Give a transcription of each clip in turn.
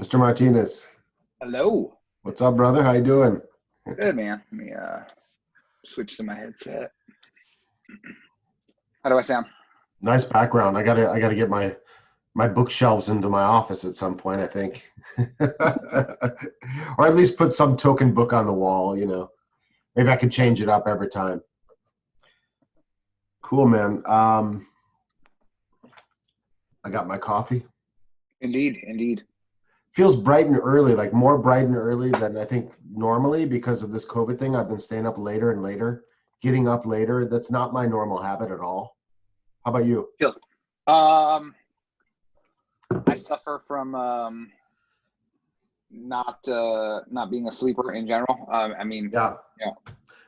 Mr. Martinez, Hello. what's up, brother? How you doing? Good man. Let me switch to my headset. How do I sound? Nice background. I gotta get my bookshelves into my office at some point, I think. Or at least put some token book on the wall, you know. Maybe I could change it up every time. Cool, man. I got my coffee. Indeed, indeed. Feels bright and early, like more bright and early than I think normally because of this COVID thing. I've been staying up later and later, getting up later. That's not my normal habit at all. How about you? Feels. Um, I suffer from not being a sleeper in general. I mean, Yeah, you know,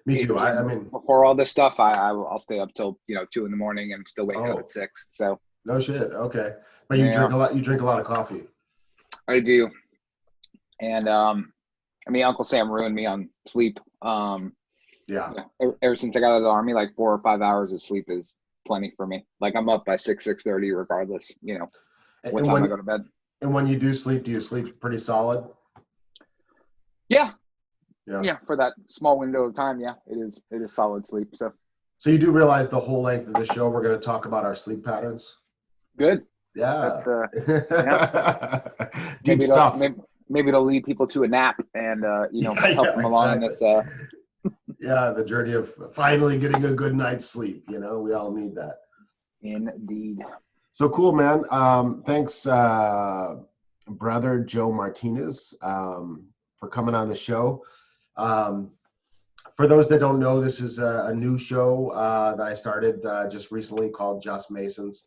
me too. I mean, before all this stuff, I'll stay up till 2 in the morning and still wake up oh, at 6. So no shit. Okay. But you yeah, drink a lot. You drink a lot of coffee. I do. And I mean, Uncle Sam ruined me on sleep. Yeah. Ever since I got out of the army, like 4 or 5 hours of sleep is plenty for me. Like I'm up by 6:30 regardless, what And time I when go to bed. you do sleep, do you sleep pretty solid? Yeah, Yeah. yeah, for that small window of time, yeah, it is solid sleep. So So you do realize the whole length of the show we're going to talk about our sleep patterns? good. Yeah. That's yeah. Deep Maybe it'll stuff. maybe it'll lead people to a nap and Yeah, help yeah, them along in exactly. this Yeah, the journey of finally getting a good night's sleep. We all need that. indeed. So cool, man. Thanks, brother Joe Martinez, for coming on the show. Um, for those that don't know, this is a new show that I started just recently called Just Masons.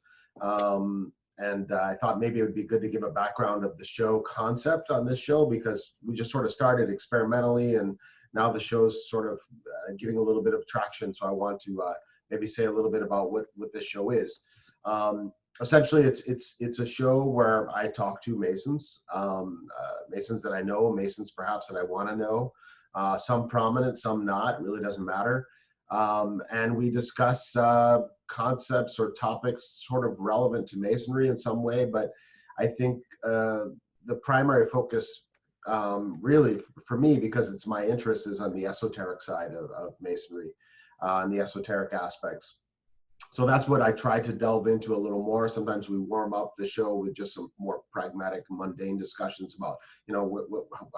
And I thought maybe it would be good to give a background of the show concept on this show because we just sort of started experimentally and now the show's sort of getting a little bit of traction. So I want to maybe say a little bit about what this show is. Um, Essentially, it's a show where I talk to Masons, Masons that I know, Masons perhaps that I want to know, some prominent, some not. It really doesn't matter. And we discuss concepts or topics sort of relevant to Masonry in some way. But I think the primary focus, really, for me, because it's my interest, is on the esoteric side of Masonry and the esoteric aspects. So that's what I try to delve into a little more. Sometimes we warm up the show with just some more pragmatic, mundane discussions about,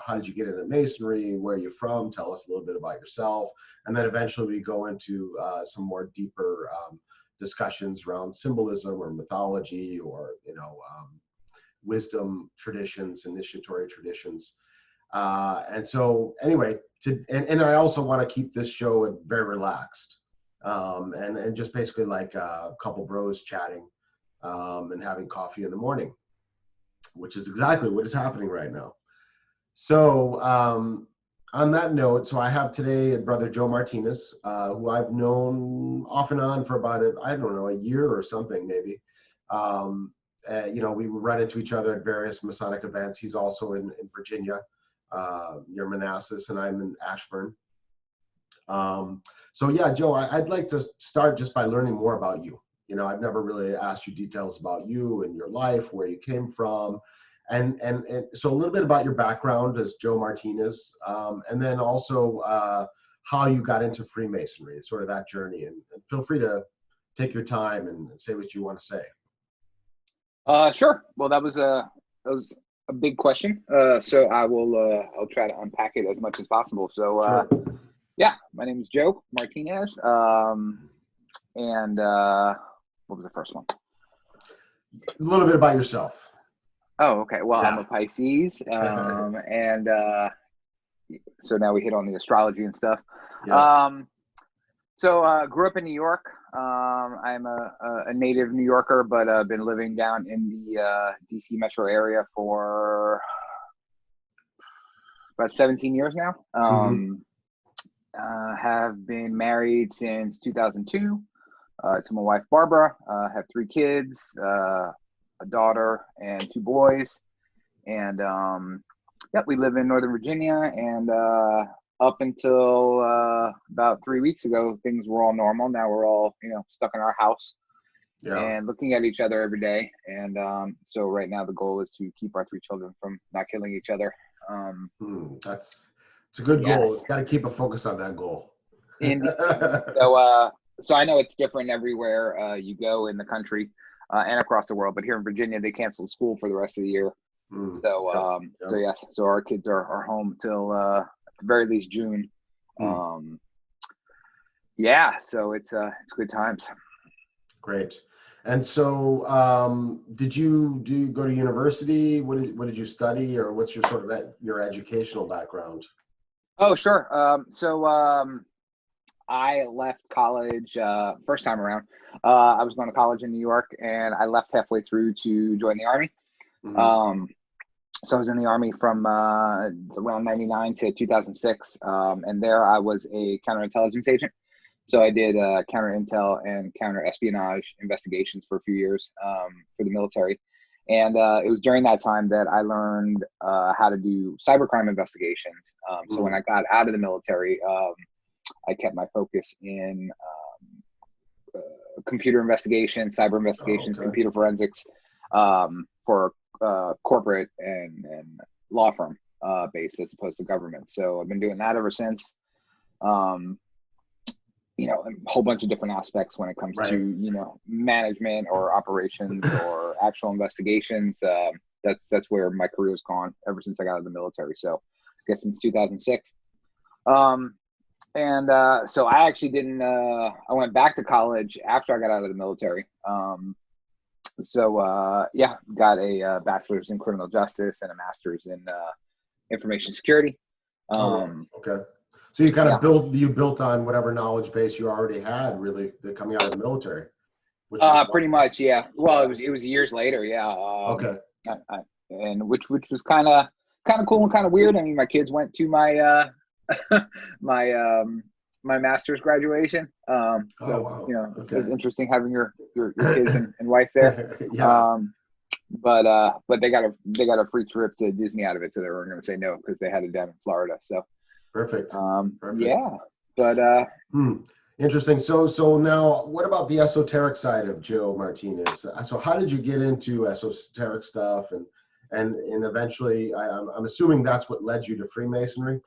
how did you get into masonry? Where are you from? Tell us a little bit about yourself. And then eventually we go into some more deeper discussions around symbolism or mythology or, wisdom traditions, initiatory traditions. And so anyway, and I also want to keep this show very relaxed and just basically like a couple bros chatting and having coffee in the morning, which is exactly what is happening right now. So on that note, so I have today Brother Joe Martinez, who I've known off and on for about, I don't know, a year or something maybe. We run into each other at various Masonic events. He's also in Virginia, near Manassas, and I'm in Ashburn. So yeah, Joe, I'd like to start just by learning more about you. I've never really asked you details about you and your life, where you came from, and so a little bit about your background as Joe Martinez, and then also how you got into Freemasonry, sort of that journey. And feel free to take your time and say what you want to say. Sure. Well, that was a big question. So I'll try to unpack it as much as possible. So Sure. yeah, my name is Joe Martinez. And what was the first one? A little bit about yourself. Oh, okay. Well, I'm Yeah. a Pisces, and so now we hit on the astrology and stuff. Yes. So grew up in New York. I'm a native New Yorker, but I've been living down in the DC metro area for about 17 years now. Mm-hmm. Have been married since 2002 to my wife Barbara. Have 3 kids, a daughter and 2 boys, and yep, we live in Northern Virginia. And up until about 3 weeks ago, things were all normal. Now we're all stuck in our house, Yeah. and looking at each other every day. And so right now the goal is to keep our 3 children from not killing each other. It's a good Yes. goal. Got to keep a focus on that goal. Indeed. So I know it's different everywhere you go in the country and across the world, but here in Virginia, they canceled school for the rest of the year. So, Yep. so yes, so our kids are home till at the very least June. Yeah, so it's good times. Great. And so, did you go to university? What did you study, or what's your sort of your educational background? Oh, sure. I left college first time around. I was going to college in New York, and I left halfway through to join the Army. So I was in the Army from around 99 to 2006, and there I was a counterintelligence agent. So I did counter intel and counter espionage investigations for a few years for the military. And it was during that time that I learned how to do cybercrime investigations. So when I got out of the military, I kept my focus in computer investigation, cyber investigations, computer forensics for corporate and law firm based as opposed to government. So I've been doing that ever since. A whole bunch of different aspects when it comes to, management or operations or actual investigations. That's where my career has gone ever since I got out of the military. So I guess since 2006. So I actually didn't, I went back to college after I got out of the military. Got a bachelor's in criminal justice and a master's in information security. Okay. So you kind of built on whatever knowledge base you already had, really, coming out of the military. Pretty much, yeah. Well, it was years later, yeah. Okay. And which was kind of cool and kind of weird. I mean, my kids went to my my master's graduation. It was interesting having your kids and wife there. But they got a free trip to Disney out of it, so they weren't going to say no because they had it down in Florida. So perfect. Yeah, but interesting. So now, what about the esoteric side of Joe Martinez? So how did you get into esoteric stuff, and eventually, I'm assuming that's what led you to Freemasonry.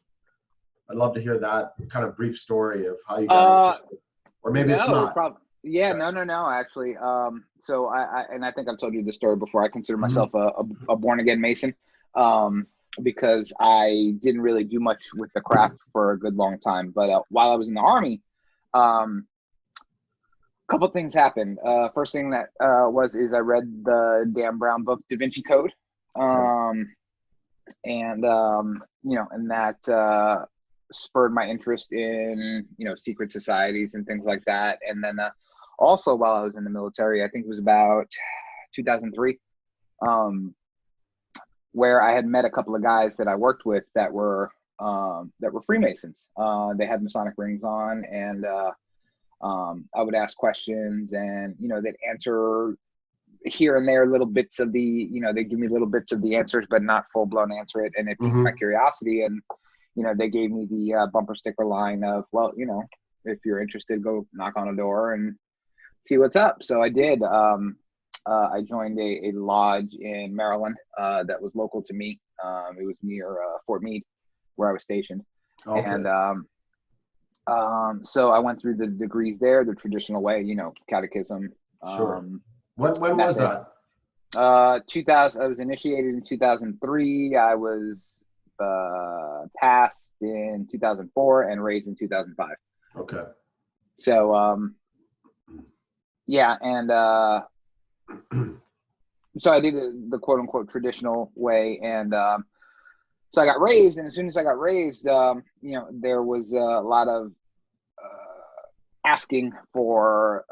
I'd love to hear that kind of brief story of how you got interested. Or maybe it's not. No, actually. So I think I've told you this story before. I consider myself a born again Mason, because I didn't really do much with the craft for a good long time. But while I was in the Army, a couple things happened. First thing that is I read the Dan Brown book, Da Vinci Code, and that spurred my interest in secret societies and things like that. And then also while I was in the military, I think it was about 2003, where I had met a couple of guys that I worked with that were Freemasons. They had Masonic rings on, and I would ask questions, and they'd answer here and there little bits of the they give me little bits of the answers, but not full blown answer it, and it piqued my curiosity. And they gave me the bumper sticker line of, well, if you're interested, go knock on a door and see what's up. So I did. I joined a lodge in Maryland that was local to me. It was near Fort Meade, where I was stationed. Okay. And so I went through the degrees there, the traditional way, catechism. Sure. When was that? 2000. I was initiated in 2003. I was passed in 2004 and raised in 2005. Okay. So yeah, and so I did the quote unquote traditional way, and so I got raised, and as soon as I got raised, there was a lot of asking for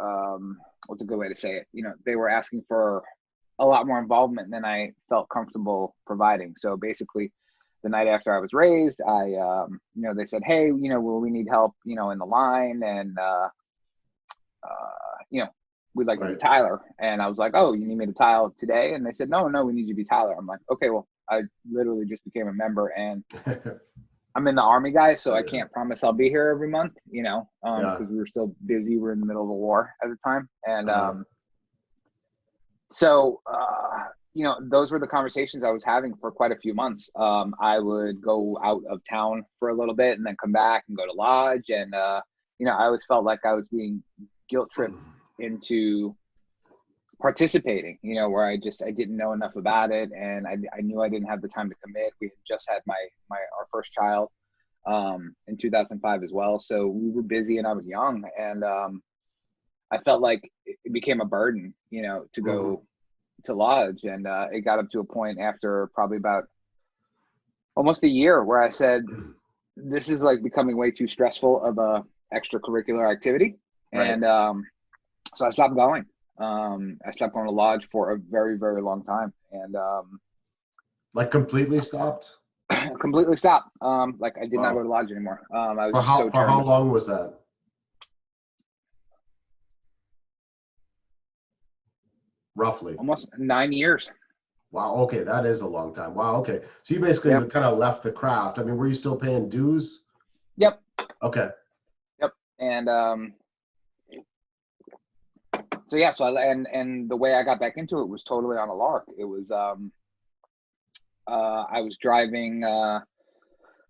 what's a good way to say it? They were asking for a lot more involvement than I felt comfortable providing. So basically, the night after I was raised, I they said, hey, we need help, in the line, and we'd like to be Tyler. And I was like, oh, you need me to tile today? And they said, no, we need you to be Tyler. I'm like, okay, well, I literally just became a member, and I'm in the Army, guys, so I can't promise I'll be here every month, because we were still busy. We're in the middle of a war at the time. And So, those were the conversations I was having for quite a few months. I would go out of town for a little bit and then come back and go to lodge. And, I always felt like I was being guilt tripped into participating, where I didn't know enough about it. And I knew I didn't have the time to commit. We had just had our first child in 2005 as well. So we were busy and I was young. And I felt like it became a burden, to go to lodge. And it got up to a point after probably about almost a year where I said, this is like becoming way too stressful of a extracurricular activity. Right. And so I stopped going. I stopped going to lodge for a very, very long time. And like completely stopped? Completely stopped. Like I did not go to lodge anymore. I was for how long was that? Roughly almost 9 years. Wow. Okay. That is a long time. Wow. Okay. So you basically kind of left the craft. I mean, were you still paying dues? Yep. Okay. Yep. And so yeah, and the way I got back into it was totally on a lark. It was I was driving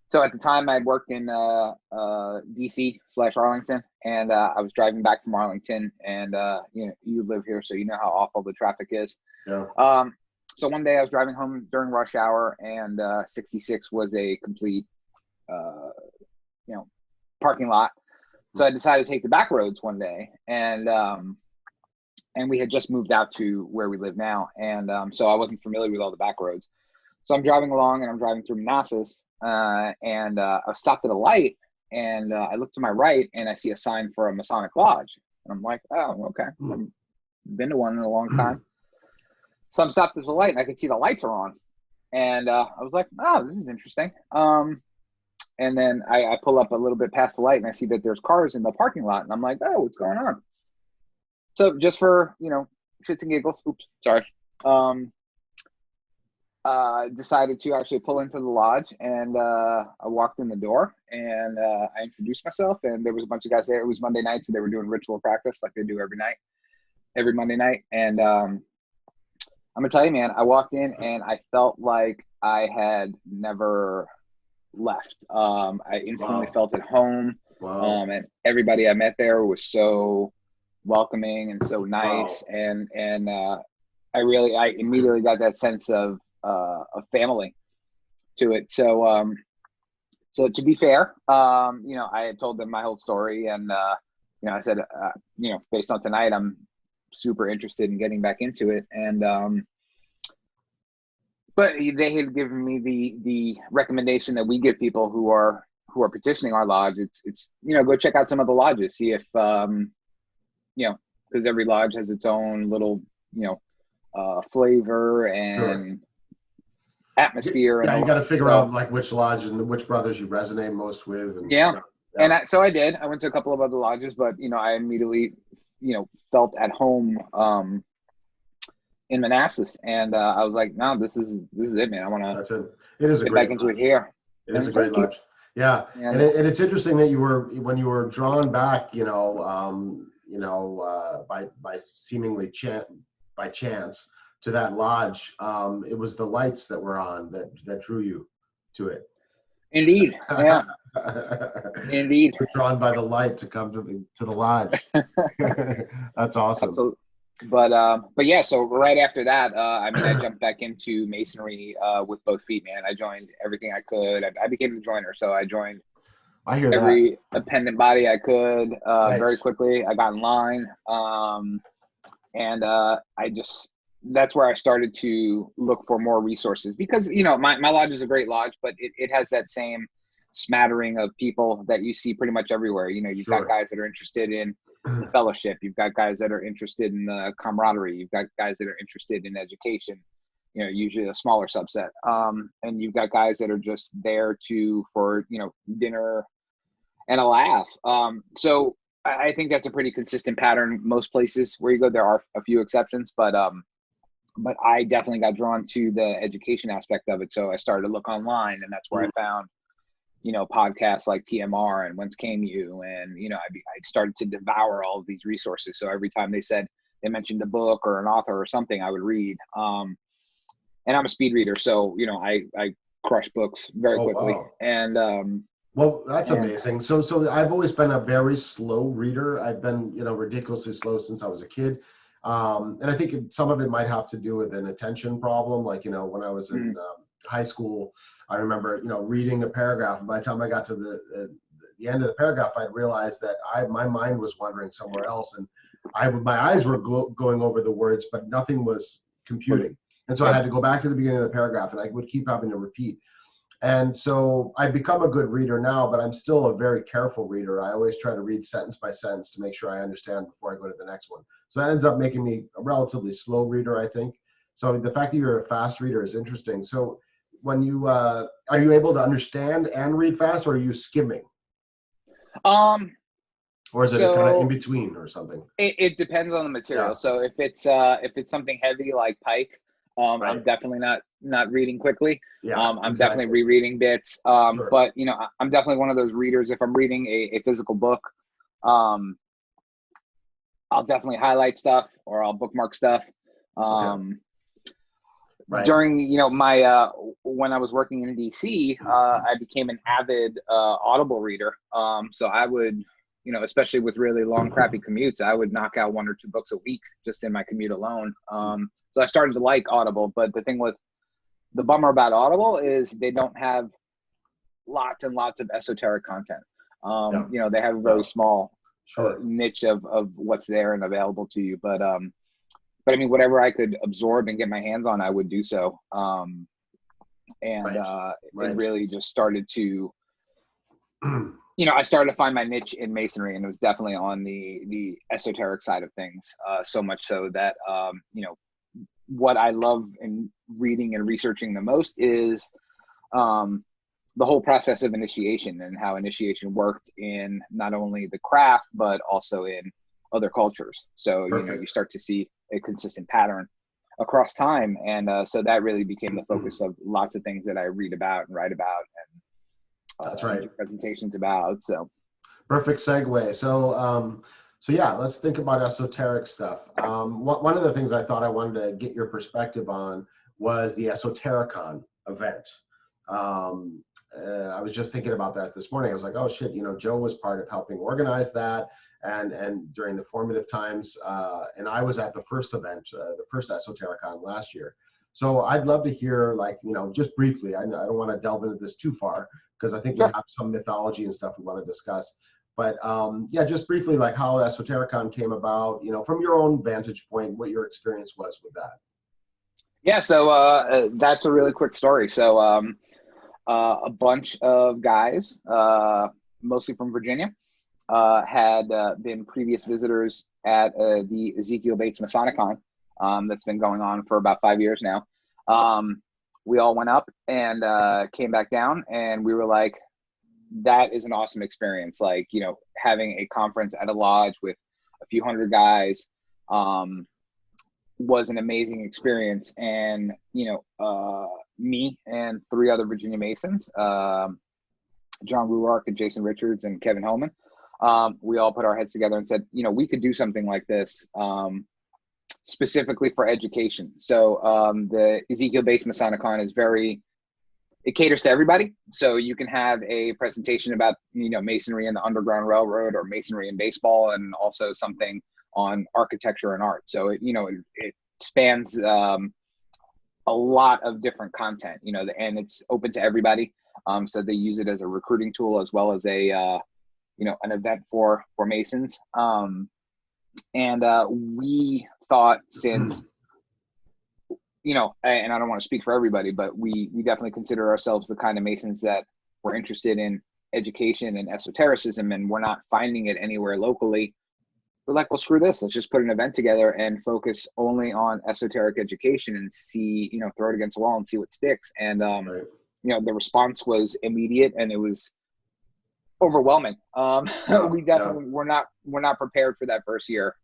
so at the time I'd worked in DC/Arlington, and I was driving back from Arlington, and you live here, so you know how awful the traffic is. Yeah. So one day I was driving home during rush hour, and 66 was a complete parking lot. So I decided to take the back roads one day, and we had just moved out to where we live now, and so I wasn't familiar with all the back roads. So I'm driving along, and I'm driving through Manassas, and I stopped at a light, and I look to my right, and I see a sign for a Masonic lodge, and I'm like, oh, okay, I've been to one in a long time. So I'm stopped at the light, and I can see the lights are on, and I was like, oh, this is interesting. And then I pull up a little bit past the light, and I see that there's cars in the parking lot, and I'm like, oh, what's going on? So just for, shits and giggles, decided to actually pull into the lodge, and I walked in the door, and I introduced myself, and there was a bunch of guys there. It was Monday night, so they were doing ritual practice like they do every Monday night. And I'm gonna tell you, man, I walked in and I felt like I had never left. I instantly felt at home. And everybody I met there was so welcoming and so nice. And I immediately got that sense of family to it. So to be fair, I had told them my whole story, and I said, based on tonight, I'm super interested in getting back into it. And but they had given me the recommendation that we give people who are petitioning our lodge. It's go check out some of the lodges, see if because every lodge has its own little flavor and atmosphere. Yeah, you got to figure out like which lodge and which brothers you resonate most with. And, and so I did. I went to a couple of other lodges, but I immediately felt at home in Manassas, and I was like, no, this is it, man. I want to. That's it. It is a get great back into it here. It is a great lodge. Yeah, and it's interesting that when you were drawn back, by seemingly by chance to that lodge, it was the lights that were on that drew you to it. Indeed, yeah. Indeed. You're drawn by the light to come to the lodge. That's awesome. Absolutely. But yeah, so right after that, I jumped back into Masonry with both feet, man. I joined everything I could. I became the joiner, so I joined every appendant body I could very quickly. I got in line, and that's where I started to look for more resources, because my lodge is a great lodge, but it has that same smattering of people that you see pretty much everywhere. You've got guys that are interested in fellowship, you've got guys that are interested in camaraderie, you've got guys that are interested in education, usually a smaller subset, and you've got guys that are just there for dinner and a laugh. So I think that's a pretty consistent pattern most places where you go. There are a few exceptions, but I definitely got drawn to the education aspect of it. So I started to look online, and that's where I found podcasts like TMR and Whence Came You, and I started to devour all of these resources. So every time they said they mentioned a book or an author or something, I would read. And I'm a speed reader, so I crush books very quickly. Wow. And Well, that's amazing. So I've always been a very slow reader. I've been, ridiculously slow since I was a kid. And I think some of it might have to do with an attention problem. Like, when I was in high school, I remember, reading a paragraph. And by the time I got to the end of the paragraph, I'd realized that my mind was wandering somewhere else. And my eyes were going over the words, but nothing was computing. And so I had to go back to the beginning of the paragraph, and I would keep having to repeat. And so I've become a good reader now, but I'm still a very careful reader. I always try to read sentence by sentence to make sure I understand before I go to the next one. So that ends up making me a relatively slow reader, I think. So the fact that you're a fast reader is interesting. So when you, are you able to understand and read fast, or are you skimming? Or is it kind of in between or something? It depends on the material. Yeah. So if it's something heavy like Pike, Right. I'm definitely not reading quickly. Yeah, I'm exactly. definitely rereading bits. Sure. But I'm definitely one of those readers. If I'm reading a physical book, I'll definitely highlight stuff or I'll bookmark stuff. Okay. Right. During my when I was working in DC, I became an avid Audible reader. So I would, especially with really long, crappy commutes, I would knock out 1 or 2 books a week just in my commute alone. So I started to like Audible, but the bummer about Audible is they don't have lots and lots of esoteric content. They have a very small niche of what's there and available to you. But I mean, whatever I could absorb and get my hands on, I would do so. It really just started to, I started to find my niche in Masonry, and it was definitely on the esoteric side of things. So much so that, what I love in reading and researching the most is the whole process of initiation and how initiation worked in not only the craft, but also in other cultures. So, you start to see a consistent pattern across time. And so that really became the focus of lots of things that I read about and write about and that's right. do presentations about. So perfect segue. So yeah, let's think about esoteric stuff. One of the things I thought I wanted to get your perspective on was the Esotericon event. I was just thinking about that this morning. I was like, oh shit, Joe was part of helping organize that and during the formative times. And I was at the first event, the first Esotericon last year. So I'd love to hear, just briefly, I don't want to delve into this too far because I think we have some mythology and stuff we want to discuss. But just briefly, like how Esotericon came about, from your own vantage point, what your experience was with that. Yeah, so that's a really quick story. So a bunch of guys, mostly from Virginia, had been previous visitors at the Ezekiel Bates Masonicon that's been going on for about 5 years now. We all went up and came back down, and we were like, that is an awesome experience. Like, having a conference at a lodge with a few hundred guys was an amazing experience. And, me and 3 other Virginia Masons, John Ruark and Jason Richards and Kevin Hellman, we all put our heads together and said, we could do something like this specifically for education. So the Ezekiel-based Masonicon is it caters to everybody. So you can have a presentation about, Masonry and the Underground Railroad, or Masonry and baseball, and also something on architecture and art. So it spans a lot of different content, and it's open to everybody. So they use it as a recruiting tool as well as an event for Masons. And we thought, since, and I don't want to speak for everybody, but we definitely consider ourselves the kind of Masons that were interested in education and esotericism, and we're not finding it anywhere locally. We're like, well, screw this. Let's just put an event together and focus only on esoteric education and see, throw it against the wall and see what sticks. And, the response was immediate, and it was overwhelming. We definitely we're not prepared for that first year.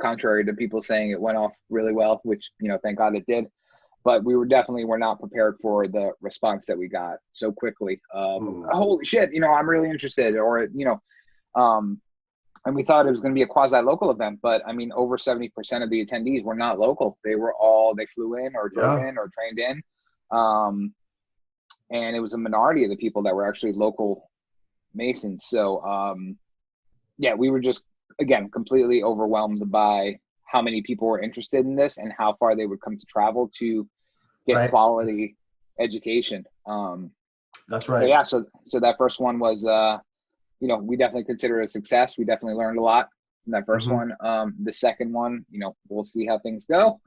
Contrary to people saying it went off really well, which, thank God it did. But we were not prepared for the response that we got so quickly. Holy shit, I'm really interested. Or, and we thought it was going to be a quasi-local event, but I mean, over 70% of the attendees were not local. They flew in or drove in or trained in. And it was a minority of the people that were actually local Masons. So, yeah, we were just, again, completely overwhelmed by how many people were interested in this and how far they would come to travel to get quality education. That's right. Yeah, so that first one was, we definitely consider it a success. We definitely learned a lot in that first one. The second one, we'll see how things go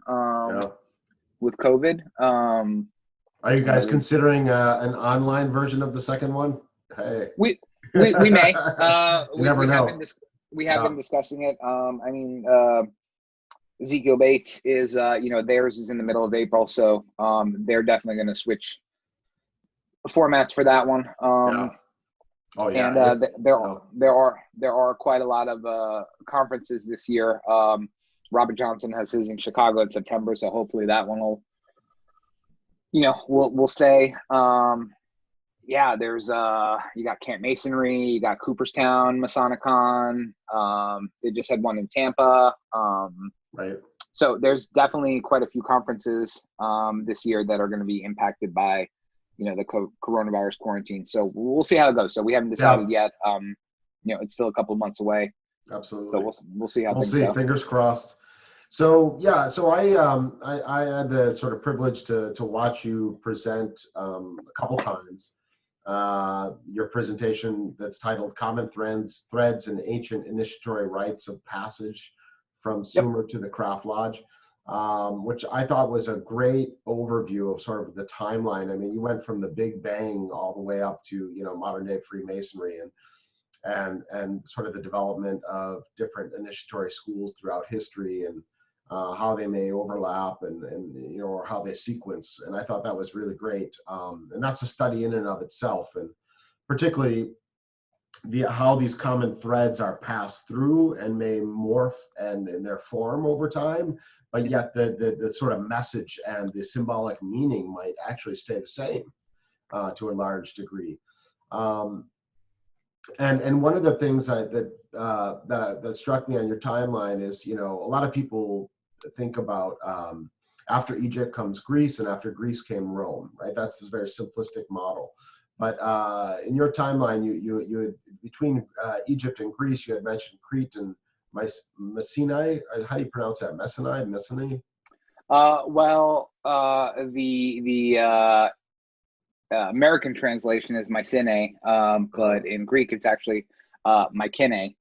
with COVID. Are you guys considering an online version of the second one? Hey, we may. You never know. We have been discussing it. I mean, Ezekiel Bates is, theirs is in the middle of April, so they're definitely going to switch formats for that one. Oh yeah, and there are quite a lot of conferences this year. Robert Johnson has his in Chicago in September, so hopefully that one will, we'll stay. There's you got Camp Masonry, you got Cooperstown Masonicon. They just had one in Tampa. Right. So there's definitely quite a few conferences this year that are going to be impacted by the coronavirus quarantine. So we'll see how it goes. So we haven't decided yet. It's still a couple of months away. Absolutely. So we'll see how things go. Fingers crossed. So yeah, so I had the sort of privilege to watch you present a couple times. Your presentation that's titled "Common Threads and Ancient Initiatory Rites of Passage from Sumer to the Craft Lodge," which I thought was a great overview of sort of the timeline. I mean, you went from the Big Bang all the way up to modern day Freemasonry and sort of the development of different initiatory schools throughout history and how they may overlap and or how they sequence. And I thought that was really great. And that's a study in and of itself, and particularly how these common threads are passed through and may morph and in their form over time, but yet the sort of message and the symbolic meaning might actually stay the same to a large degree. And one of the things that struck me on your timeline is, a lot of people think about after Egypt comes Greece, and after Greece came Rome, right? That's this very simplistic model. But in your timeline, you had, between Egypt and Greece, you had mentioned Crete and Mycenae. How do you pronounce that? Mycenae? The American translation is Mycenae, but in Greek it's actually Mycenae.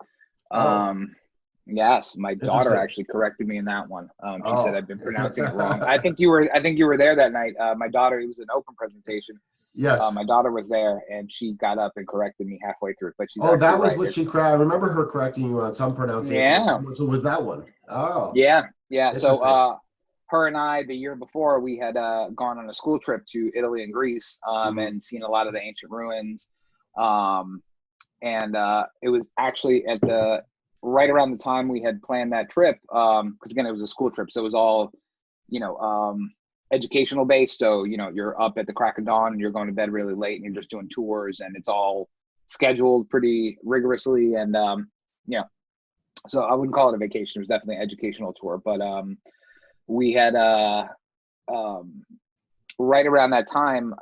Yes, my daughter actually corrected me in that one. She said I've been pronouncing it wrong. I think you were there that night. My daughter, it was an open presentation. Yes. My daughter was there, and she got up and corrected me halfway through. But she's that was what she corrected. I remember her correcting you on some pronunciation. Yeah. So was that one? Oh. Yeah. So her and I, the year before, we had gone on a school trip to Italy and Greece, and seen a lot of the ancient ruins. And it was actually right around the time we had planned that trip, because again, it was a school trip, so it was all, educational based. So, you're up at the crack of dawn and you're going to bed really late and you're just doing tours, and it's all scheduled pretty rigorously. And, so I wouldn't call it a vacation. It was definitely an educational tour, but we had, right around that time,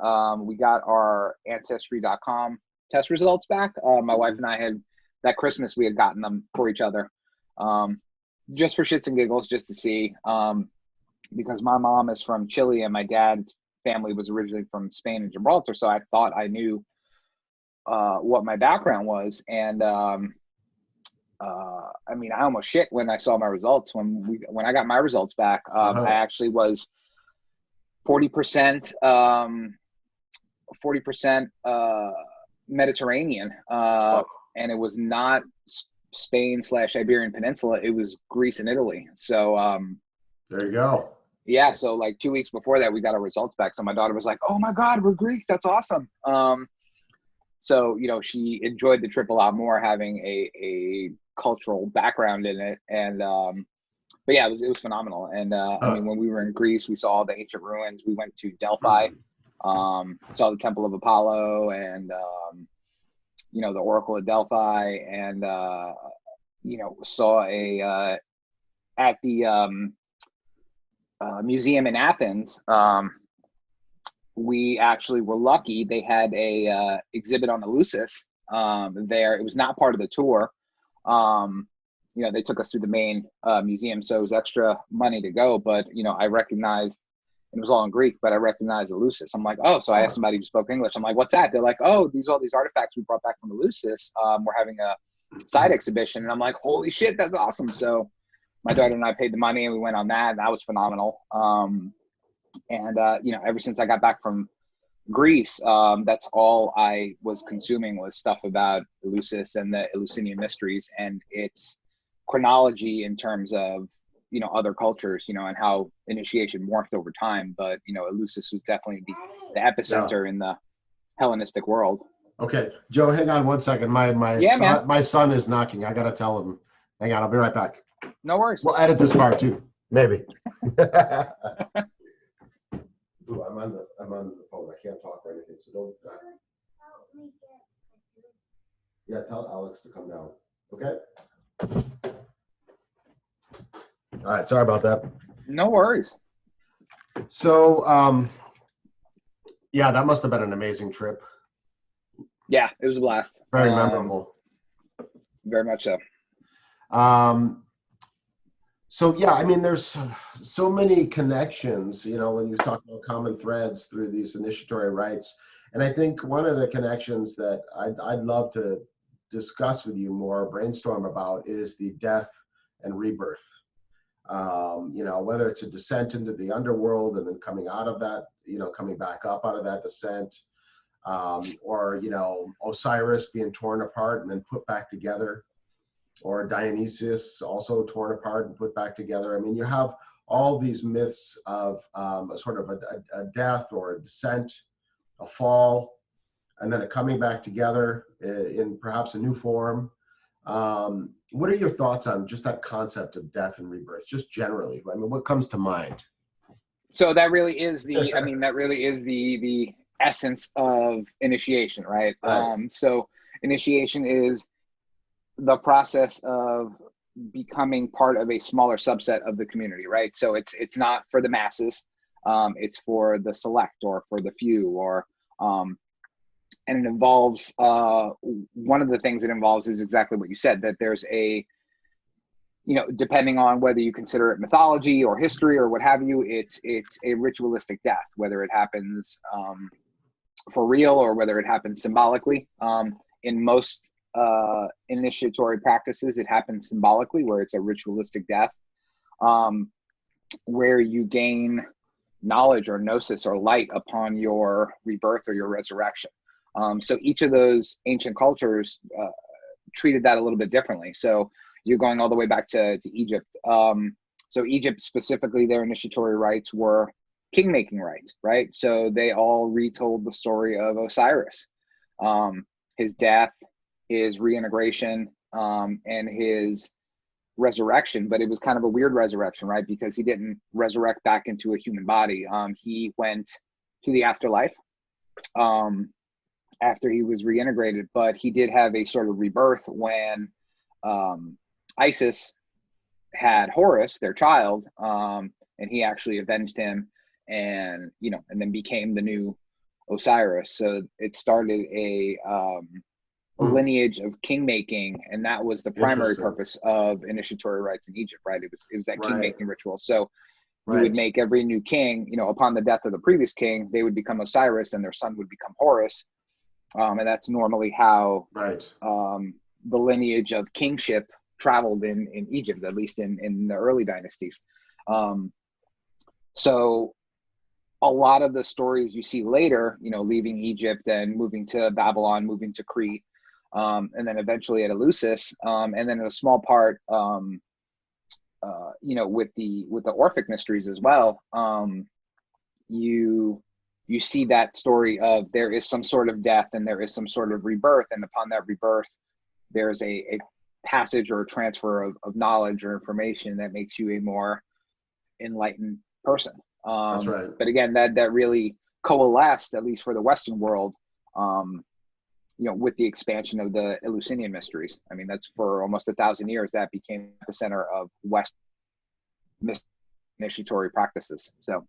we got our ancestry.com test results back. My wife and I had, that Christmas, we had gotten them for each other, just for shits and giggles, just to see, because my mom is from Chile and my dad's family was originally from Spain and Gibraltar. So I thought I knew what my background was. And I mean, I almost shit when I saw my results. When I got my results back, I actually was 40% Mediterranean, and it was not Spain/Iberian Peninsula. It was Greece and Italy. So there you go. Yeah, so like 2 weeks before that, we got our results back. So my daughter was like, "Oh my God, we're Greek. That's awesome." So she enjoyed the trip a lot more, having a cultural background in it. And but yeah, it was phenomenal. And I mean, when we were in Greece, we saw all the ancient ruins. We went to Delphi, saw the Temple of Apollo, and the Oracle of Delphi, and saw at the museum in Athens. We actually were lucky. They had a exhibit on Eleusis there. It was not part of the tour. They took us through the main museum, so it was extra money to go. But I recognized, it was all in Greek, but I recognized Eleusis. I'm like, oh, so I asked somebody who spoke English. I'm like, what's that? They're like, oh, all these artifacts we brought back from Eleusis. We're having a side exhibition, and I'm like, holy shit, that's awesome. So my daughter and I paid the money, and we went on that, and that was phenomenal. Ever since I got back from Greece, that's all I was consuming was stuff about Eleusis and the Eleusinian mysteries and its chronology in terms of other cultures, and how initiation morphed over time. But Eleusis was definitely the epicenter in the Hellenistic world. Okay, Joe, hang on one second. My son is knocking. I gotta tell him. Hang on, I'll be right back. No worries. We'll edit this part too, maybe. Ooh, I'm on the phone. I can't talk or anything, so don't. Yeah, tell Alex to come down. Okay. All right. Sorry about that. No worries. So, yeah, that must have been an amazing trip. Yeah, it was a blast. Very memorable. Very much so. So yeah, I mean, there's so many connections, when you talk about common threads through these initiatory rites. And I think one of the connections that I'd love to discuss with you more, brainstorm about, is the death and rebirth. Whether it's a descent into the underworld and then coming out of that, coming back up out of that descent, or Osiris being torn apart and then put back together, or Dionysius also torn apart and put back together. I mean, you have all these myths of a sort of a death or a descent, a fall, and then a coming back together in perhaps a new form. What are your thoughts on just that concept of death and rebirth, just generally? I mean, what comes to mind? So that really is the essence of initiation, right? So initiation is the process of becoming part of a smaller subset of the community, right? So it's not for the masses, it's for the select or for the few, or and it involves one of the things it involves is exactly what you said, that there's a depending on whether you consider it mythology or history or what have you, it's a ritualistic death, whether it happens for real or whether it happens symbolically. In most initiatory practices, it happens symbolically, where it's a ritualistic death, where you gain knowledge or gnosis or light upon your rebirth or your resurrection. So each of those ancient cultures treated that a little bit differently. So you're going all the way back to Egypt. So Egypt specifically, their initiatory rites were king-making rites, right? So they all retold the story of Osiris, his death, his reintegration, and his resurrection. But it was kind of a weird resurrection, right? Because he didn't resurrect back into a human body. He went to the afterlife after he was reintegrated, but he did have a sort of rebirth when Isis had Horus, their child, and he actually avenged him, and then became the new Osiris. So it started a lineage of king making, and that was the primary purpose of initiatory rites in Egypt, right? It was that king making ritual. So you would make every new king, upon the death of the previous king, they would become Osiris, and their son would become Horus, and that's normally how the lineage of kingship traveled in Egypt, at least in the early dynasties. So a lot of the stories you see later, leaving Egypt and moving to Babylon, moving to Crete, and then eventually at Eleusis, and then in a small part, with the Orphic mysteries as well, you see that story of there is some sort of death and there is some sort of rebirth, and upon that rebirth, there's a passage or a transfer of knowledge or information that makes you a more enlightened person. That's right. But again, that really coalesced, at least for the Western world, with the expansion of the Eleusinian mysteries. I mean, that's for almost 1,000 years that became the center of West initiatory practices. So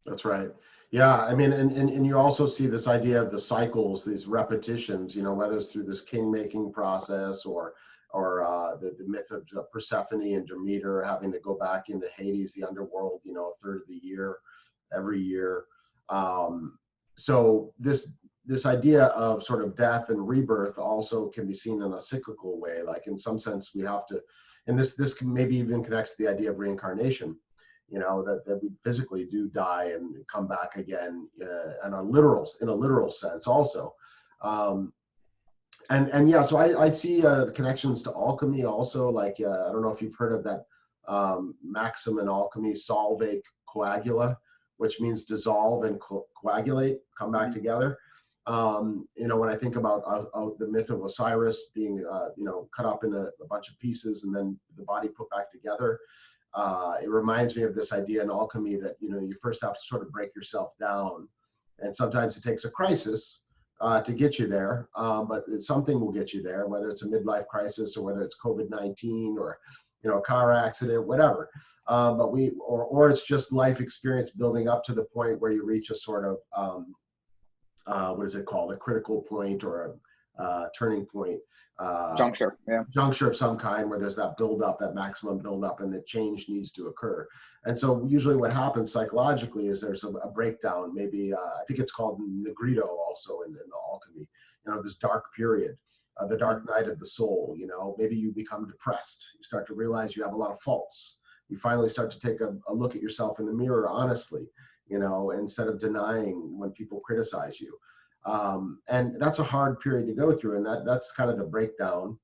that's right. Yeah, I mean, and you also see this idea of the cycles, these repetitions, whether it's through this king-making process or the myth of Persephone and Demeter having to go back into Hades, the underworld, a third of the year, every year. So this idea of sort of death and rebirth also can be seen in a cyclical way. Like in some sense, we have to, and this maybe even connects to the idea of reincarnation. That we physically do die and come back again, in a literal sense also. And yeah, so I see connections to alchemy also. Like I don't know if you've heard of that maxim in alchemy, solve coagula, which means dissolve and coagulate, come back together. When I think about the myth of Osiris being cut up in a bunch of pieces and then the body put back together. It reminds me of this idea in alchemy that you first have to sort of break yourself down, and sometimes it takes a crisis to get you there, but something will get you there, whether it's a midlife crisis or whether it's COVID-19 or a car accident, whatever. But or it's just life experience building up to the point where you reach a sort of what is it called, a critical point or a turning point. Juncture of some kind where there's that buildup, that maximum buildup, and the change needs to occur. And so usually what happens psychologically is there's a breakdown. Maybe I think it's called Negrito also in alchemy. This dark period, the dark night of the soul. Maybe you become depressed. You start to realize you have a lot of faults. You finally start to take a look at yourself in the mirror honestly. Instead of denying when people criticize you. And that's a hard period to go through, and that's kind of the breakdown,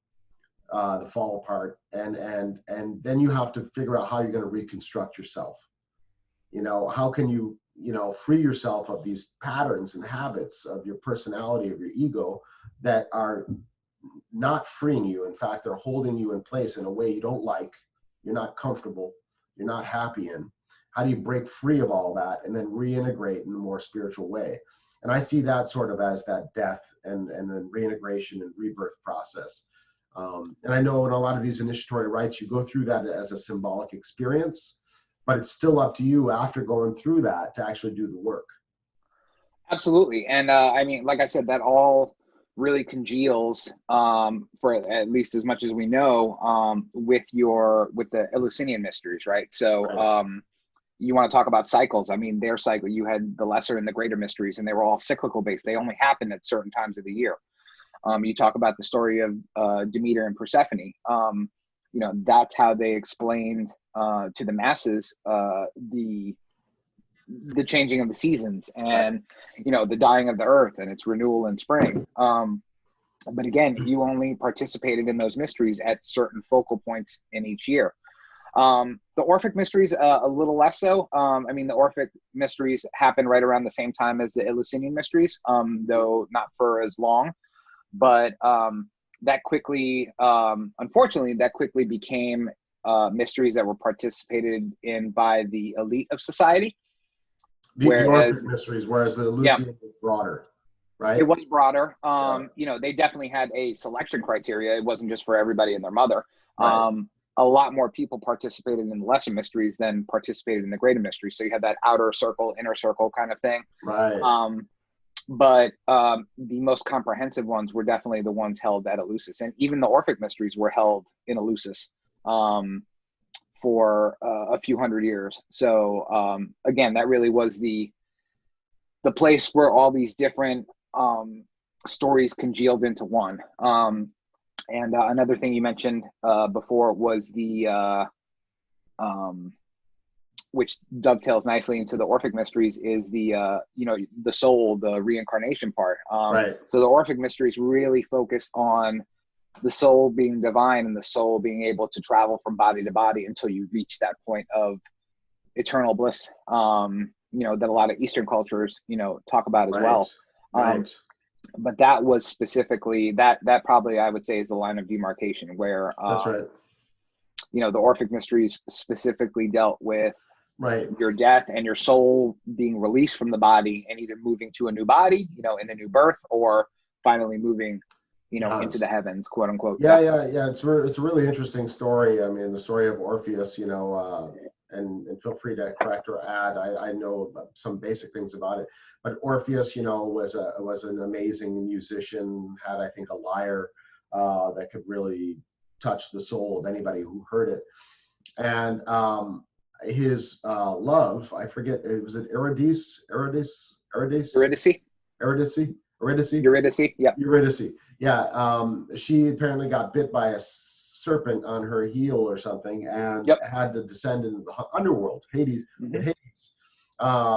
the fall apart, and then you have to figure out how you're going to reconstruct yourself. How can you free yourself of these patterns and habits of your personality, of your ego, that are not freeing you. In fact, they're holding you in place in a way you don't like, you're not comfortable, you're not happy in. How do you break free of all that and then reintegrate in a more spiritual way? And I see that sort of as that death and then reintegration and rebirth process. And I know in a lot of these initiatory rites, you go through that as a symbolic experience, but it's still up to you after going through that to actually do the work. Absolutely. And I mean, like I said, that all really congeals for at least as much as we know with the Eleusinian mysteries, right? So right. You want to talk about cycles. I mean, their cycle, you had the lesser and the greater mysteries, and they were all cyclical based. They only happened at certain times of the year. You talk about the story of Demeter and Persephone. That's how they explained to the masses the changing of the seasons and, the dying of the earth and its renewal in spring. But again, you only participated in those mysteries at certain focal points in each year. The Orphic mysteries, a little less so. I mean, the Orphic mysteries happened right around the same time as the Eleusinian mysteries, though not for as long. But that quickly, unfortunately, became mysteries that were participated in by the elite of society. The Orphic mysteries, whereas the Eleusinian was broader, right? It was broader. They definitely had a selection criteria. It wasn't just for everybody and their mother. Right. A lot more people participated in the lesser mysteries than participated in the greater mysteries. So you had that outer circle, inner circle kind of thing. Right. But the most comprehensive ones were definitely the ones held at Eleusis. And even the Orphic mysteries were held in Eleusis for a few hundred years. So again, that really was the place where all these different stories congealed into one. And another thing you mentioned before was the which dovetails nicely into the Orphic mysteries is the the soul, the reincarnation part. Right. So the Orphic mysteries really focus on the soul being divine and the soul being able to travel from body to body until you reach that point of eternal bliss. That a lot of Eastern cultures talk about as well. Right. But that was specifically that probably I would say is the line of demarcation where that's right. The Orphic mysteries specifically dealt with right. your death and your soul being released from the body and either moving to a new body, in a new birth, or finally moving, Yes. into the heavens, quote unquote. Yeah. It's a really interesting story. I mean, the story of Orpheus, and feel free to correct or add. I know some basic things about it, but Orpheus, was an amazing musician. Had, I think, a lyre that could really touch the soul of anybody who heard it. And his love, I forget, was it Eurydice. Yep. Eurydice. Yeah. She apparently got bit by a serpent on her heel or something, and had to descend into the underworld, Hades. Mhm. Hades.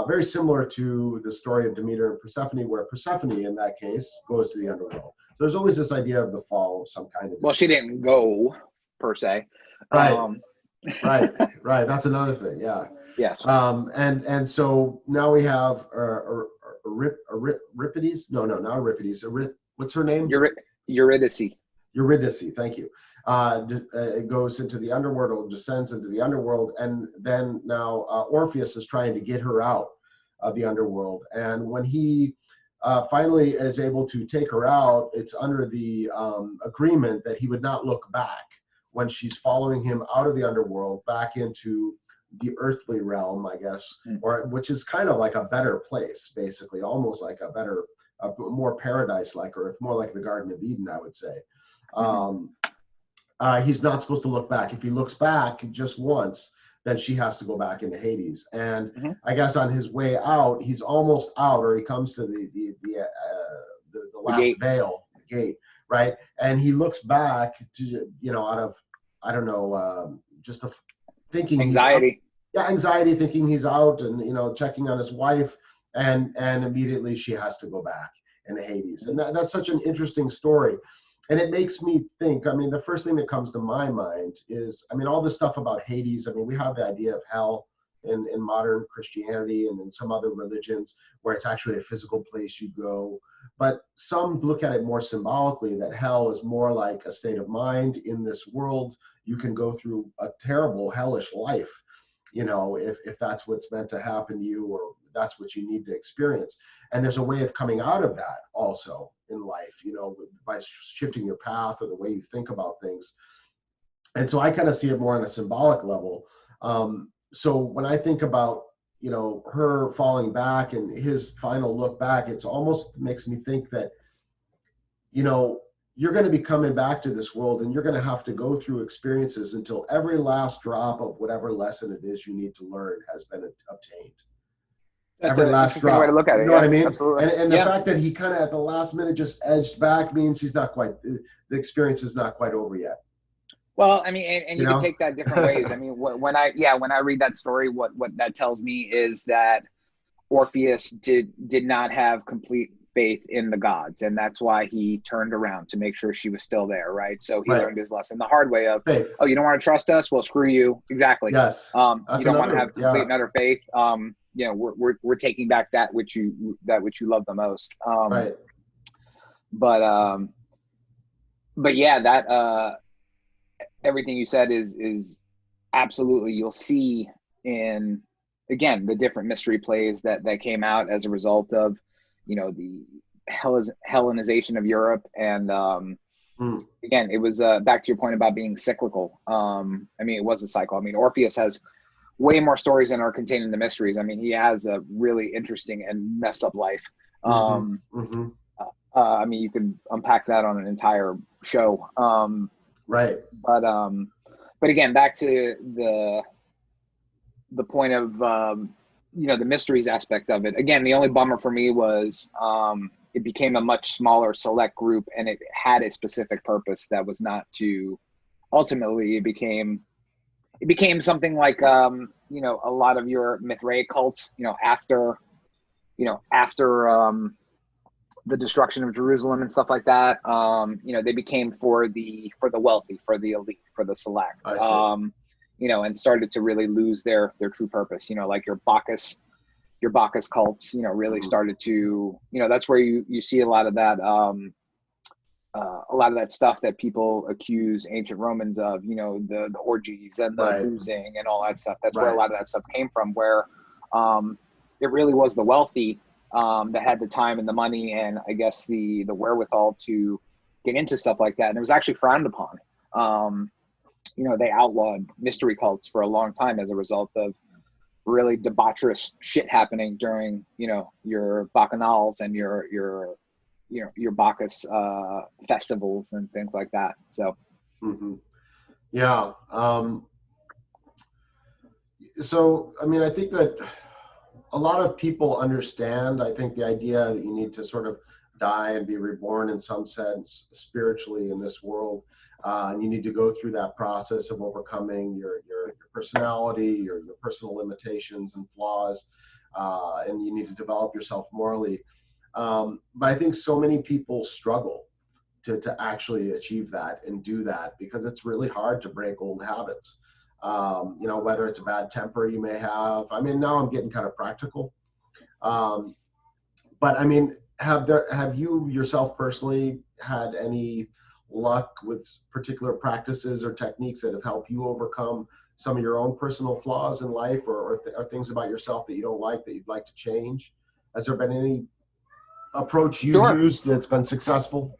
Very similar to the story of Demeter and Persephone, where Persephone, in that case, goes to the underworld. So there's always this idea of the fall of some kind of. Well, she didn't go per se. Right. Right. That's another thing. Yeah. Yes. And so now we have Euripides. No, not Euripides. What's her name? Eurydice. Eurydice. Thank you. It goes into the underworld, descends into the underworld, and then now Orpheus is trying to get her out of the underworld. And when he finally is able to take her out, it's under the agreement that he would not look back when she's following him out of the underworld back into the earthly realm, I guess, or which is kind of like a better place, basically, almost like a more paradise-like earth, more like the Garden of Eden, I would say. He's not supposed to look back. If he looks back just once, then she has to go back into Hades. And I guess on his way out, he's almost out, or he comes to the last veil, the gate, right? And he looks back to, out of, I don't know, just thinking anxiety. Anxiety, thinking he's out, and checking on his wife, and immediately she has to go back into Hades. And that's such an interesting story. And it makes me think, I mean, the first thing that comes to my mind is, I mean, all this stuff about Hades. I mean, we have the idea of hell in modern Christianity and in some other religions where it's actually a physical place you go. But some look at it more symbolically, that hell is more like a state of mind in this world. You can go through a terrible, hellish life, if that's what's meant to happen to you, or that's what you need to experience. And there's a way of coming out of that also in life, by shifting your path or the way you think about things. And so I kind of see it more on a symbolic level. So when I think about, her falling back and his final look back, it's almost makes me think that, you're going to be coming back to this world, and you're going to have to go through experiences until every last drop of whatever lesson it is you need to learn has been obtained. That's every last drop. Way to look at it. You know what I mean? Absolutely. And the fact that he kind of at the last minute just edged back means he's not quite, the experience is not quite over yet. Well, I mean, and you can take that different ways. I mean, when I read that story, what that tells me is that Orpheus did not have complete faith in the gods, and that's why he turned around to make sure she was still there, right? So he learned his lesson the hard way of faith. Oh, you don't want to trust us? Well, screw you. Exactly. Yes. You don't want to have complete and utter faith. We're taking back that which you love the most. Right. But yeah, that everything you said is absolutely, you'll see in, again, the different mystery plays that came out as a result of, the Hellenization of Europe. And again, it was back to your point about being cyclical. I mean, it was a cycle. I mean, Orpheus has way more stories than are contained in the mysteries. I mean, he has a really interesting and messed up life. I mean, you could unpack that on an entire show. Right. But again, back to the point of, the mysteries aspect of it. Again, the only bummer for me was it became a much smaller select group, and it had a specific purpose that was not to, ultimately it became something like, a lot of your Mithraic cults, after the destruction of Jerusalem and stuff like that, they became for the wealthy, for the elite, for the select, and started to really lose their true purpose. Like your Bacchus cults, really started to, that's where you see a lot of that stuff that people accuse ancient Romans of, the orgies and the boozing and all that stuff. That's where a lot of that stuff came from, where it really was the wealthy that had the time and the money and I guess the wherewithal to get into stuff like that. And it was actually frowned upon. They outlawed mystery cults for a long time as a result of really debaucherous shit happening during, your bacchanals and your Bacchus festivals and things like that. So, yeah. So, I mean, I think that a lot of people understand, I think, the idea that you need to sort of die and be reborn in some sense spiritually in this world. And you need to go through that process of overcoming your personality, your personal limitations and flaws, and you need to develop yourself morally. But I think so many people struggle to actually achieve that and do that because it's really hard to break old habits. Whether it's a bad temper you may have. I mean, now I'm getting kind of practical. But I mean, have you yourself personally had any luck with particular practices or techniques that have helped you overcome some of your own personal flaws in life or things about yourself that you don't like that you'd like to change? Has there been any approach you've used that's been successful?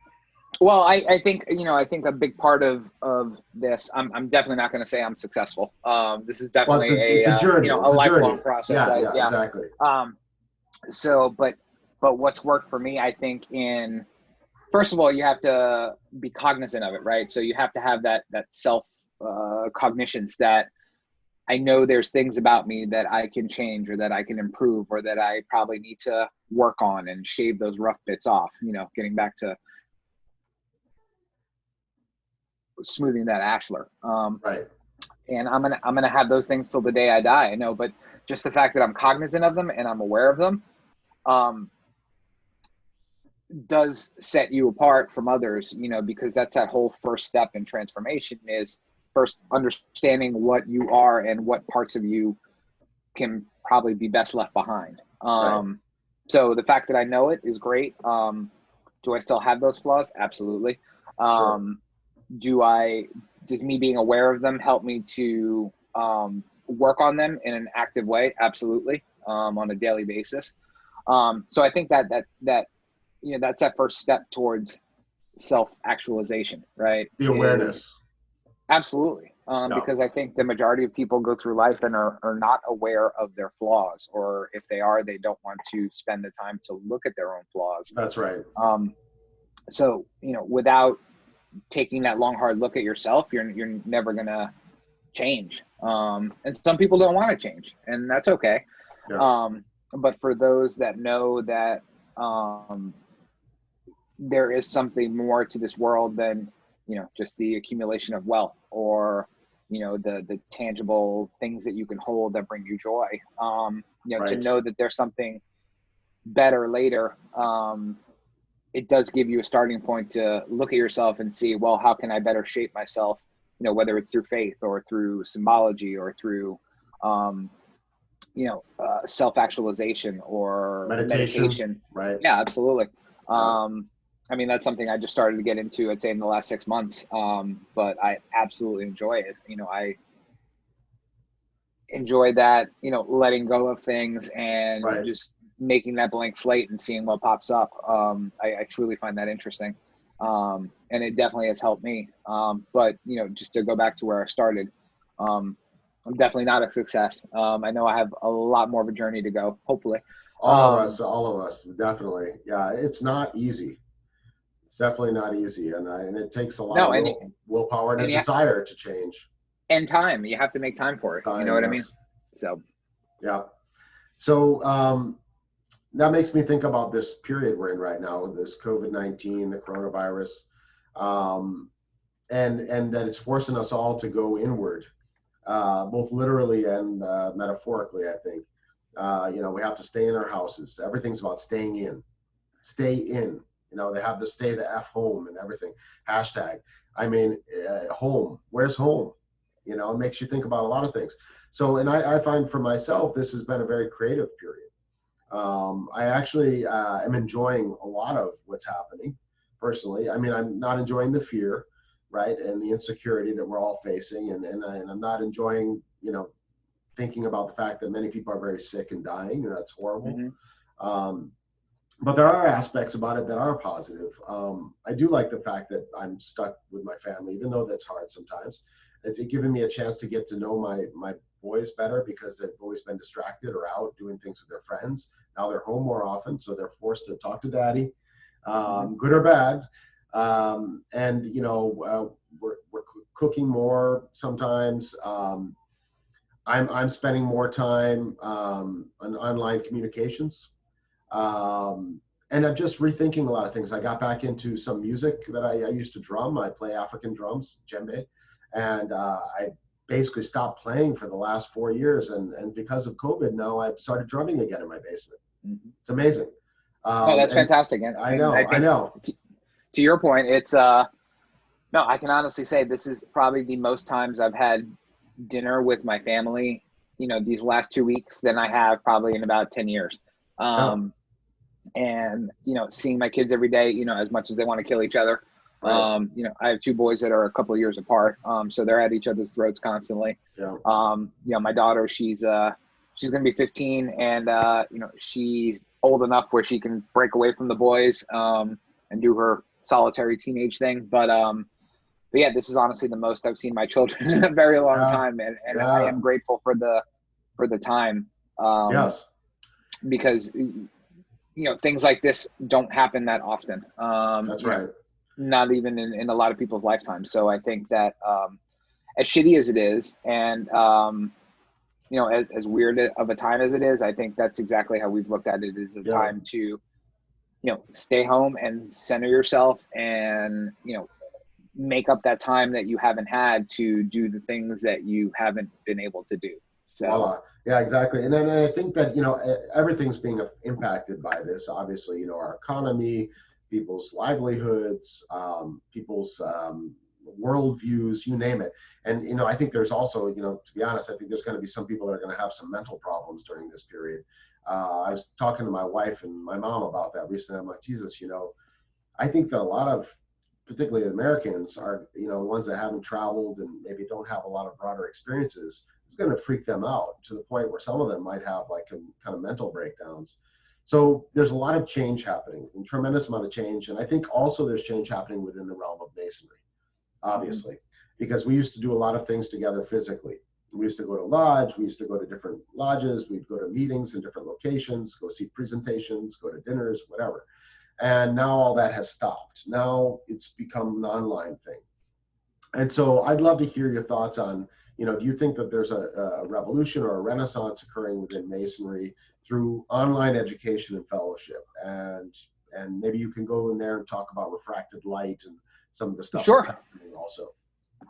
Well, I think, I think a big part of this, I'm definitely not going to say I'm successful. This is definitely it's a journey. A lifelong process. Yeah, right? Yeah, exactly. But what's worked for me, I think first of all, you have to be cognizant of it, right? So you have to have that self cognitions that I know there's things about me that I can change or that I can improve or that I probably need to work on and shave those rough bits off, getting back to smoothing that ashlar. Right. And I'm gonna have those things till the day I die. I know, but just the fact that I'm cognizant of them and I'm aware of them, does set you apart from others. Because that's that whole first step in transformation is first understanding what you are and what parts of you can probably be best left behind. Right. So the fact that I know it is great. Do I still have those flaws? Absolutely. Sure. Does me being aware of them help me to work on them in an active way? Absolutely. On a daily basis. So I think that that's that first step towards self-actualization, right? The awareness. Absolutely. Because I think the majority of people go through life and are not aware of their flaws, or if they are, they don't want to spend the time to look at their own flaws. That's right. So, without taking that long, hard look at yourself, you're never going to change. And some people don't want to change, and that's okay. Yeah. But for those that know that there is something more to this world than, just the accumulation of wealth or, the tangible things that you can hold that bring you joy, Right. to know that there's something better later. It does give you a starting point to look at yourself and see, well, how can I better shape myself? Whether it's through faith or through symbology or through, self-actualization or meditation. Right. Yeah, absolutely. I mean, that's something I just started to get into, I'd say, in the last 6 months. But I absolutely enjoy it. I enjoy that, letting go of things and just making that blank slate and seeing what pops up. I truly find that interesting. And it definitely has helped me. But, just to go back to where I started, I'm definitely not a success. I know I have a lot more of a journey to go, hopefully. All of us, definitely. Yeah, it's not easy. It's definitely not easy, and it takes a lot of willpower and a desire to change. And time. You have to make time for it. You know what I mean? So. Yeah. So that makes me think about this period we're in right now with this COVID-19, the coronavirus, and that it's forcing us all to go inward, both literally and metaphorically, I think. We have to stay in our houses. Everything's about staying in. Stay in. They have to stay the F home and everything. Hashtag. I mean, home. Where's home? It makes you think about a lot of things. So, and I find for myself, this has been a very creative period. I actually am enjoying a lot of what's happening personally. I mean, I'm not enjoying the fear, right, and the insecurity that we're all facing, and I'm not enjoying, thinking about the fact that many people are very sick and dying, and that's horrible. but there are aspects about it that are positive. I do like the fact that I'm stuck with my family, even though that's hard sometimes. It's given me a chance to get to know my boys better because they've always been distracted or out doing things with their friends. Now they're home more often, so they're forced to talk to daddy, good or bad. And we're cooking more sometimes. I'm spending more time on online communications. And I'm just rethinking a lot of things. I got back into some music that I used to drum. I play African drums, djembe, and I basically stopped playing for the last 4 years. And because of COVID, now I've started drumming again in my basement. It's amazing. No, that's fantastic. And I know, I know. To your point, it's no, I can honestly say this is probably the most times I've had dinner with my family, these last 2 weeks than I have probably in about 10 years. And, seeing my kids every day, as much as they want to kill each other. Right. I have two boys that are a couple of years apart. So they're at each other's throats constantly. Yeah. My daughter, she's going to be 15 and, she's old enough where she can break away from the boys, and do her solitary teenage thing. But yeah, this is honestly the most I've seen my children in a very long time. And I am grateful for the time. Yes. Because, things like this don't happen that often. That's right. Not even in a lot of people's lifetimes. So I think that, as shitty as it is, and, as weird of a time as it is, I think that's exactly how we've looked at it, is a time to, stay home and center yourself and, make up that time that you haven't had to do the things that you haven't been able to do. So yeah, exactly. And then I think that, everything's being impacted by this, obviously, our economy, people's livelihoods, people's worldviews, you name it. And, I think there's also, to be honest, I think there's going to be some people that are going to have some mental problems during this period. I was talking to my wife and my mom about that recently. I'm like, Jesus, I think that a lot of, particularly Americans, are, ones that haven't traveled and maybe don't have a lot of broader experiences. It's going to freak them out to the point where some of them might have like kind of mental breakdowns. So there's a lot of change happening, a tremendous amount of change. And I think also there's change happening within the realm of Masonry, obviously, because we used to do a lot of things together physically. We used to go to lodge, we used to go to different lodges, we'd go to meetings in different locations, go see presentations, go to dinners, whatever. And now all that has stopped. Now it's become an online thing. And so I'd love to hear your thoughts on, do you think that there's a revolution or a renaissance occurring within Masonry through online education and fellowship? And maybe you can go in there and talk about refracted light and some of the stuff that's happening also.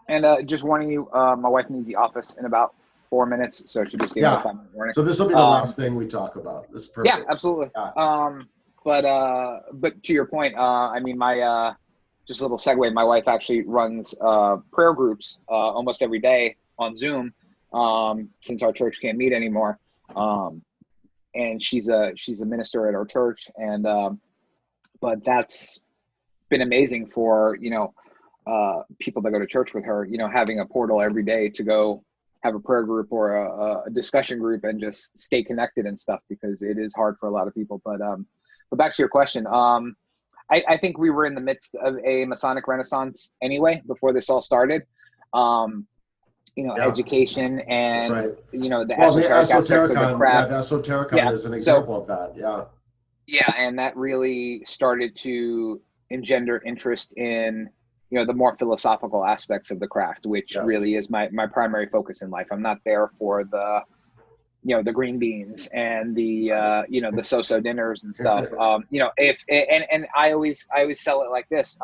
And just warning you, my wife needs the office in about 4 minutes, so she just gave me a 5-minute warning. So this will be the last thing we talk about. This is perfect. Yeah, absolutely. But to your point, I mean, my just a little segue. My wife actually runs prayer groups almost every day on Zoom, since our church can't meet anymore. And she's a minister at our church, and but that's been amazing for people that go to church with her. Having a portal every day to go have a prayer group or a discussion group and just stay connected and stuff, because it is hard for a lot of people. But back to your question, I think we were in the midst of a Masonic Renaissance anyway before this all started. Education and the esoteric aspects of the craft. The Esotericon is an example of that. Yeah, and that really started to engender interest in the more philosophical aspects of the craft, which really is my primary focus in life. I'm not there for the the green beans and the the so-so dinners and stuff. And I always sell it like this.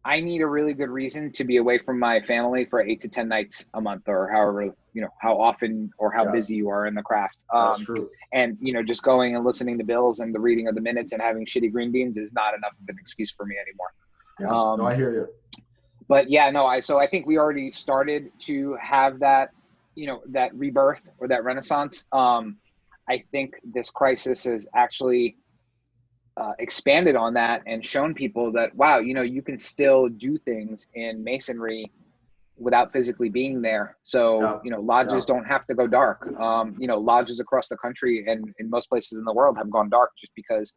I need a really good reason to be away from my family for 8 to 10 nights a month, or however, how often or how busy you are in the craft. That's true. And, just going and listening to bills and the reading of the minutes and having shitty green beans is not enough of an excuse for me anymore. Yeah, no, I hear you. But yeah, no, I think we already started to have that, that rebirth or that renaissance. I think this crisis has actually expanded on that and shown people that, wow, you can still do things in Masonry without physically being there. So, lodges don't have to go dark. Lodges across the country and in most places in the world have gone dark just because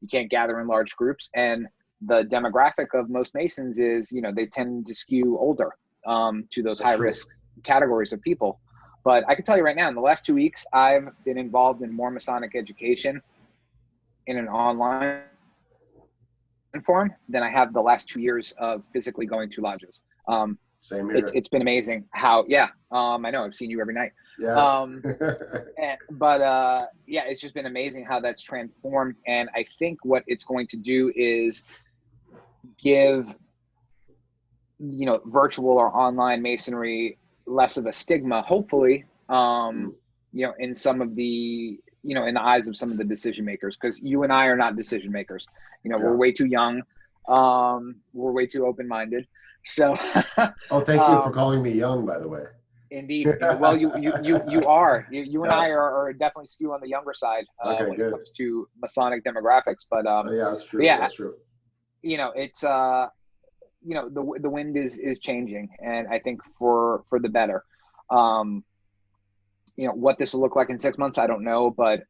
you can't gather in large groups. And the demographic of most Masons is, they tend to skew older to those high risk categories of people. But I can tell you right now, in the last 2 weeks, I've been involved in more Masonic education in an online form than I have the last 2 years of physically going to lodges. Same here. It's been amazing how, I know I've seen you every night. Yes. It's just been amazing how that's transformed. And I think what it's going to do is give, virtual or online Masonry less of a stigma, hopefully, in some of the, in the eyes of some of the decision makers, because you and I are not decision makers. We're way too young. We're way too open-minded. So, oh, thank you for calling me young, by the way. Indeed. Well, you are. You and I are definitely skew on the younger side when it comes to Masonic demographics. But yeah, that's true. That's true. It's the wind is changing, and I think for the better. What this will look like in 6 months, I don't know, but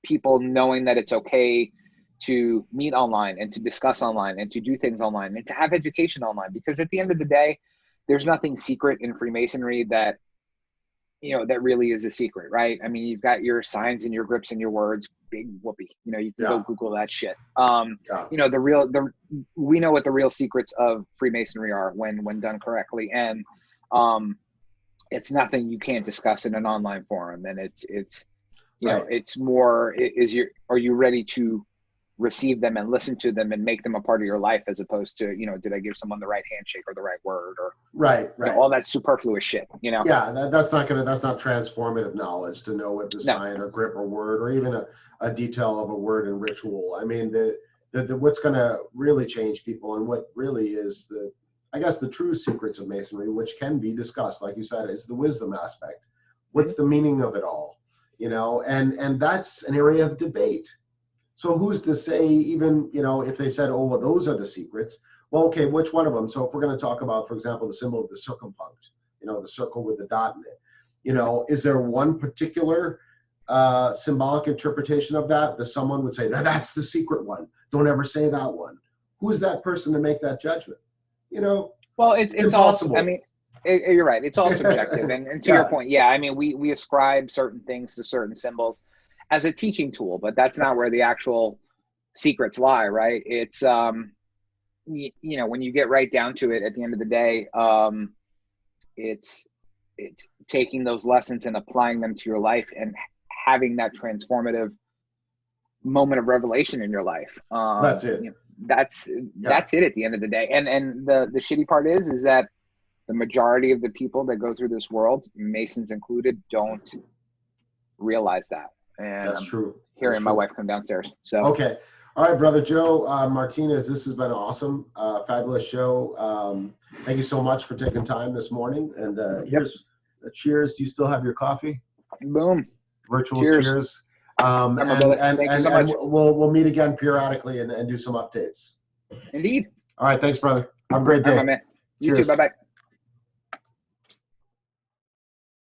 people knowing that it's okay to meet online and to discuss online and to do things online and to have education online, because at the end of the day, there's nothing secret in Freemasonry that that really is a secret, right? I mean, you've got your signs and your grips and your words, big whoopee. You can go Google that shit. We know what the real secrets of Freemasonry are when done correctly, and it's nothing you can't discuss in an online forum. And it's it's more, are you ready to receive them and listen to them and make them a part of your life, as opposed to, did I give someone the right handshake or the right word, or all that superfluous shit, that's not transformative knowledge to know what the sign or grip or word, or even a detail of a word and ritual. I mean, what's going to really change people, and what really is the true secrets of Masonry, which can be discussed, like you said, is the wisdom aspect. What's the meaning of it all? And that's an area of debate. So who's to say, even, if they said, oh, well, those are the secrets, well, okay, which one of them? So if we're going to talk about, for example, the symbol of the circumpunct, the circle with the dot in it, is there one particular symbolic interpretation of that someone would say, that's the secret one, don't ever say that one? Who's that person to make that judgment? Well, it's impossible. I mean, you're right. It's all subjective. And to your point, I mean, we ascribe certain things to certain symbols as a teaching tool, but that's not where the actual secrets lie, right? It's, when you get right down to it, at the end of the day, it's taking those lessons and applying them to your life and having that transformative moment of revelation in your life. That's it. That's it at the end of the day. And the shitty part is that the majority of the people that go through this world, Masons included, don't realize that. And that's true. Hearing my wife come downstairs. So okay, all right, Brother Joe Martinez, this has been awesome, fabulous show. Thank you so much for taking time this morning. And here's a cheers. Do you still have your coffee? Boom. Virtual cheers. And we'll meet again periodically and do some updates. Indeed. All right, thanks, brother. Have a great day. All right, man. You too. Bye bye.